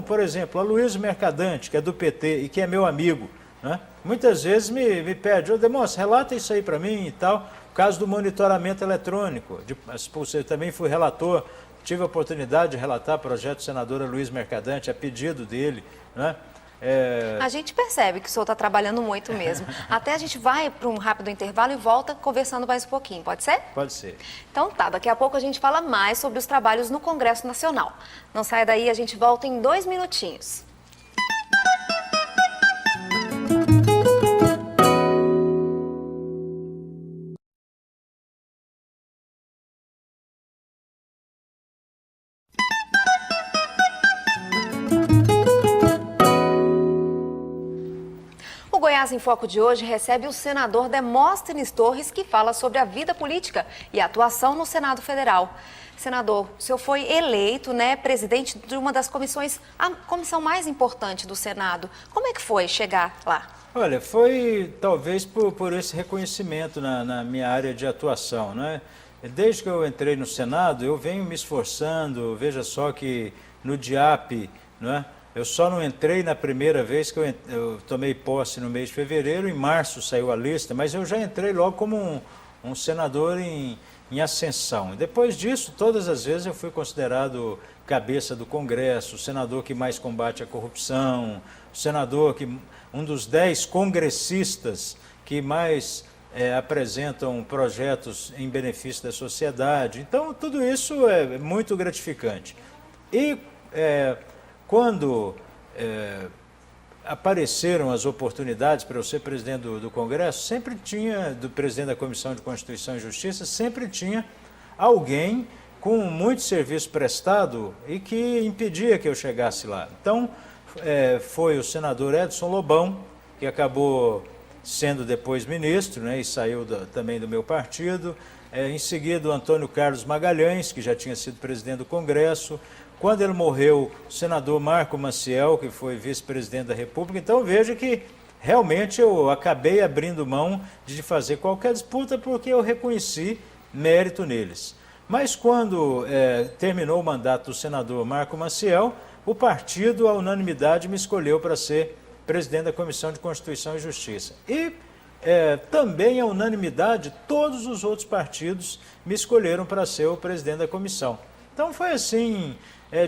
Por exemplo, a Luiz Mercadante, que é do PT e que é meu amigo, né? Muitas vezes me pede, ô Demóstenes, relata isso aí para mim e tal. O caso do monitoramento eletrônico, eu também fui relator, tive a oportunidade de relatar o projeto do senador Luiz Mercadante, a pedido dele, né? A gente percebe que o senhor está trabalhando muito mesmo. Até a gente vai para um rápido intervalo e volta conversando mais um pouquinho, pode ser? Pode ser. Então tá, daqui a pouco a gente fala mais sobre os trabalhos no Congresso Nacional. Não saia daí, a gente volta em 2 minutinhos. O Goiás em Foco de hoje recebe o senador Demóstenes Torres, que fala sobre a vida política e a atuação no Senado Federal. Senador, o senhor foi eleito, né, presidente de uma das comissões, a comissão mais importante do Senado. Como é que foi chegar lá? Olha, foi talvez por esse reconhecimento na minha área de atuação, né? Desde que eu entrei no Senado, eu venho me esforçando, veja só que no DIAP, né? Eu só não entrei na primeira vez que eu tomei posse no mês de fevereiro, em março saiu a lista, mas eu já entrei logo como um senador em ascensão. Depois disso, todas as vezes eu fui considerado cabeça do Congresso, o senador que mais combate a corrupção, o senador um dos 10 congressistas que mais apresentam projetos em benefício da sociedade. Então, tudo isso é muito gratificante. E quando apareceram as oportunidades para eu ser presidente do Congresso, sempre tinha, do presidente da Comissão de Constituição e Justiça, sempre tinha alguém com muito serviço prestado e que impedia que eu chegasse lá. Então, foi o senador Edson Lobão, que acabou sendo depois ministro, né, e saiu também do meu partido. Em seguida, o Antônio Carlos Magalhães, que já tinha sido presidente do Congresso. Quando ele morreu, o senador Marco Maciel, que foi vice-presidente da República. Então, veja que realmente eu acabei abrindo mão de fazer qualquer disputa porque eu reconheci mérito neles. Mas quando terminou o mandato do senador Marco Maciel, o partido, à unanimidade, me escolheu para ser presidente da Comissão de Constituição e Justiça. E também, à unanimidade, todos os outros partidos me escolheram para ser o presidente da comissão. Então foi assim,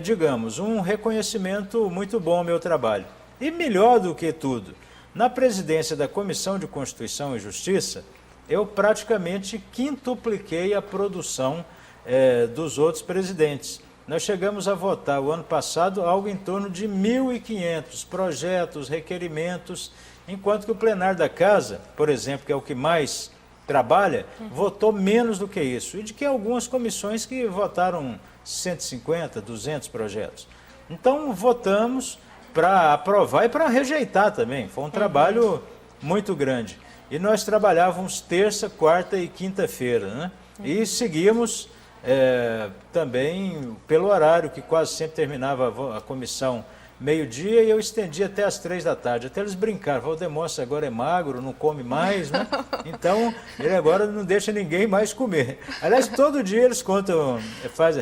digamos, um reconhecimento muito bom ao meu trabalho. E melhor do que tudo, na presidência da Comissão de Constituição e Justiça, eu praticamente quintupliquei a produção dos outros presidentes. Nós chegamos a votar o ano passado algo em torno de 1.500 projetos, requerimentos, enquanto que o plenário da Casa, por exemplo, que é o que mais trabalha, votou menos do que isso. E de que algumas comissões que votaram 150, 200 projetos. Então, votamos para aprovar e para rejeitar também. Foi um trabalho muito grande. E nós trabalhávamos terça, quarta e quinta-feira, né? E seguimos também pelo horário, que quase sempre terminava a comissão meio-dia e eu estendia até as 3 da tarde. Até eles brincaram, o Demóstenes agora é magro, não come mais, né? Então, ele agora não deixa ninguém mais comer. Aliás, todo dia eles contam,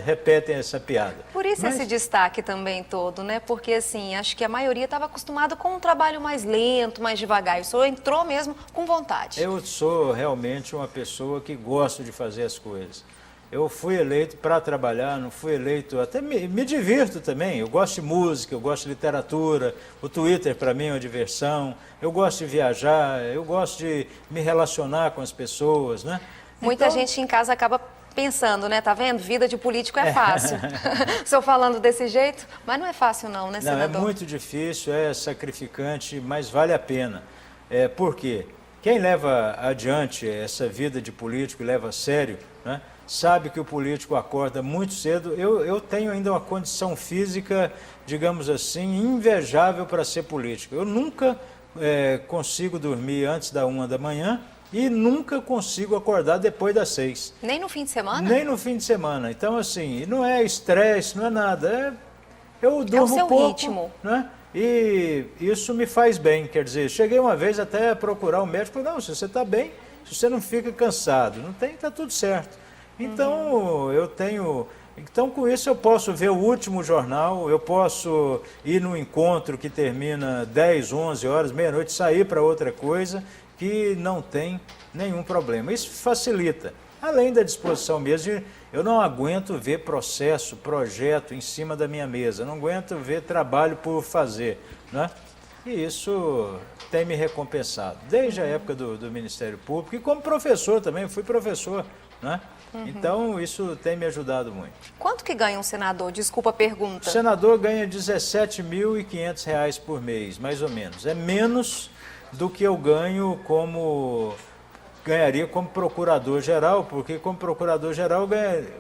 repetem essa piada. Por isso esse destaque também todo, né? Porque, assim, acho que a maioria estava acostumado com um trabalho mais lento, mais devagar. O senhor entrou mesmo com vontade. Eu sou realmente uma pessoa que gosto de fazer as coisas. Eu fui eleito para trabalhar, não fui eleito, até me divirto também, eu gosto de música, eu gosto de literatura, o Twitter para mim é uma diversão, eu gosto de viajar, eu gosto de me relacionar com as pessoas, né? Muita gente em casa acaba pensando, né, tá vendo? Vida de político é fácil. O senhor falando desse jeito, mas não é fácil não, né, senador? Não, é muito difícil, é sacrificante, mas vale a pena. Por quê? Quem leva adiante essa vida de político e leva a sério, né? Sabe que o político acorda muito cedo. Eu tenho ainda uma condição física, digamos assim, invejável para ser político. Eu nunca consigo dormir antes da 1 da manhã e nunca consigo acordar depois das 6. Nem no fim de semana? Nem no fim de semana. Então, assim, não é estresse, não é nada. Eu durmo o seu pouco, ritmo. Né? E isso me faz bem. Quer dizer, cheguei uma vez até a procurar um médico, não, se você está bem, se você não fica cansado, não tem, está tudo certo. Então, eu tenho Então, com isso, eu posso ver o último jornal, eu posso ir num encontro que termina 10, 11 horas, meia-noite, sair para outra coisa que não tem nenhum problema. Isso facilita. Além da disposição mesmo, eu não aguento ver processo, projeto em cima da minha mesa, não aguento ver trabalho por fazer, né? E isso tem me recompensado, desde a época do Ministério Público, e como professor também, eu fui professor, né? Então, isso tem me ajudado muito. Quanto que ganha um senador? Desculpa a pergunta. O senador ganha R$ 17.500 por mês, mais ou menos. É menos do que eu ganharia como procurador-geral, porque como procurador-geral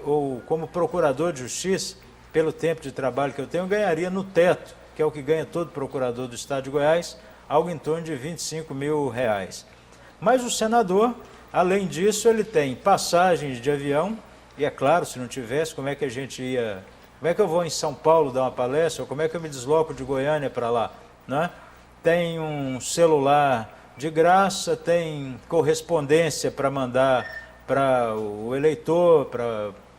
ou como procurador de justiça, pelo tempo de trabalho que eu tenho, eu ganharia no teto, que é o que ganha todo procurador do estado de Goiás, algo em torno de R$ 25.000. Mas o senador, além disso, ele tem passagens de avião, e é claro, se não tivesse, como é que a gente ia... Como é que eu vou em São Paulo dar uma palestra, ou como é que eu me desloco de Goiânia para lá, né? Tem um celular de graça, tem correspondência para mandar para o eleitor,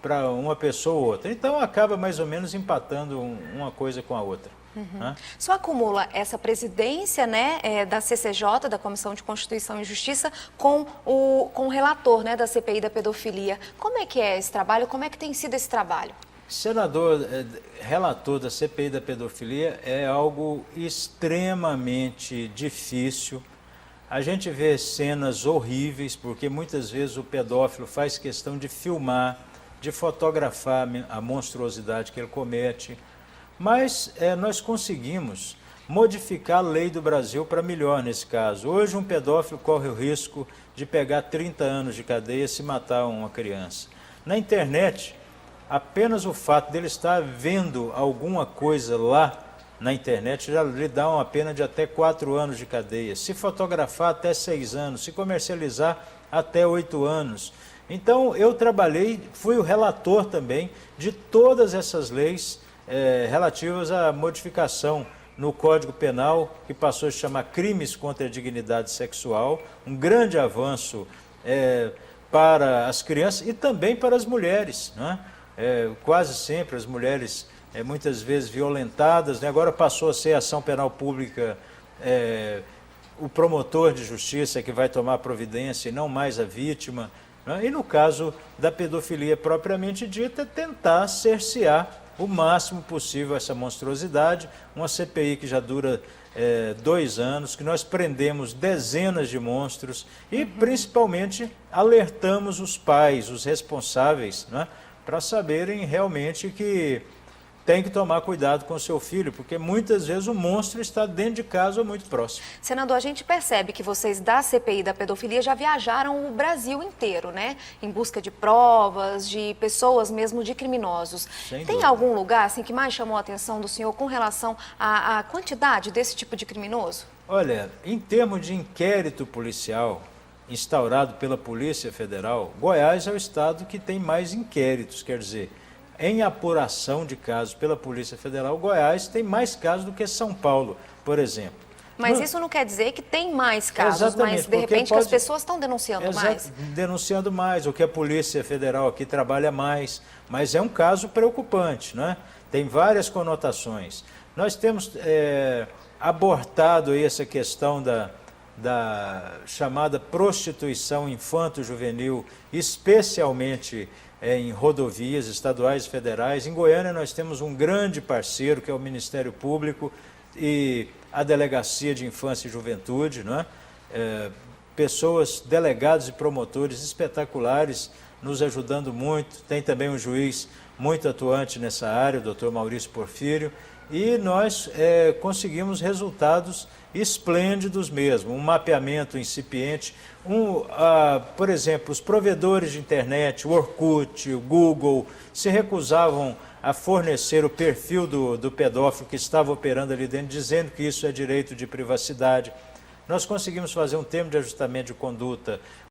para uma pessoa ou outra. Então, acaba mais ou menos empatando uma coisa com a outra. Né? Só acumula essa presidência, né, da CCJ, da Comissão de Constituição e Justiça, com o relator, né, da CPI da pedofilia. Como é que é esse trabalho? Como é que tem sido esse trabalho? Senador, relator da CPI da pedofilia é algo extremamente difícil. A gente vê cenas horríveis, porque muitas vezes o pedófilo faz questão de filmar, de fotografar a monstruosidade que ele comete. Mas nós conseguimos modificar a lei do Brasil para melhor nesse caso. Hoje um pedófilo corre o risco de pegar 30 anos de cadeia se matar uma criança. Na internet, apenas o fato dele estar vendo alguma coisa lá na internet já lhe dá uma pena de até 4 anos de cadeia. Se fotografar, até 6 anos. Se comercializar, até 8 anos. Então, eu fui o relator também de todas essas leis relativas à modificação no Código Penal, que passou a se chamar Crimes contra a Dignidade Sexual, um grande avanço para as crianças e também para as mulheres, né? Quase sempre as mulheres, muitas vezes violentadas, né? Agora passou a ser ação penal pública, o promotor de justiça que vai tomar providência e não mais a vítima, né? E no caso da pedofilia propriamente dita, tentar cercear o máximo possível essa monstruosidade, uma CPI que já dura 2 anos, que nós prendemos dezenas de monstros e principalmente alertamos os pais, os responsáveis, né, para saberem realmente que tem que tomar cuidado com o seu filho, porque muitas vezes o monstro está dentro de casa ou muito próximo. Senador, a gente percebe que vocês da CPI da pedofilia já viajaram o Brasil inteiro, né? Em busca de provas, de pessoas mesmo, de criminosos. Tem algum lugar assim que mais chamou a atenção do senhor com relação à quantidade desse tipo de criminoso? Olha, em termos de inquérito policial instaurado pela Polícia Federal, Goiás é o estado que tem mais inquéritos, quer dizer, em apuração de casos pela Polícia Federal, Goiás tem mais casos do que São Paulo, por exemplo. Mas isso não quer dizer que tem mais casos, exatamente, mas de repente que as pessoas estão denunciando mais. Denunciando mais, ou que a Polícia Federal aqui trabalha mais, mas é um caso preocupante, né? Tem várias conotações. Nós temos abortado aí essa questão da chamada prostituição infanto-juvenil, especialmente em rodovias estaduais e federais. Em Goiânia nós temos um grande parceiro, que é o Ministério Público e a Delegacia de Infância e Juventude, né? Pessoas, delegados e promotores espetaculares nos ajudando muito. Tem também um juiz muito atuante nessa área, o doutor Maurício Porfírio, e nós conseguimos resultados esplêndidos mesmo, um mapeamento incipiente. Por exemplo, os provedores de internet, o Orkut, o Google, se recusavam a fornecer o perfil do pedófilo que estava operando ali dentro, dizendo que isso é direito de privacidade. Nós conseguimos fazer um termo de ajustamento de conduta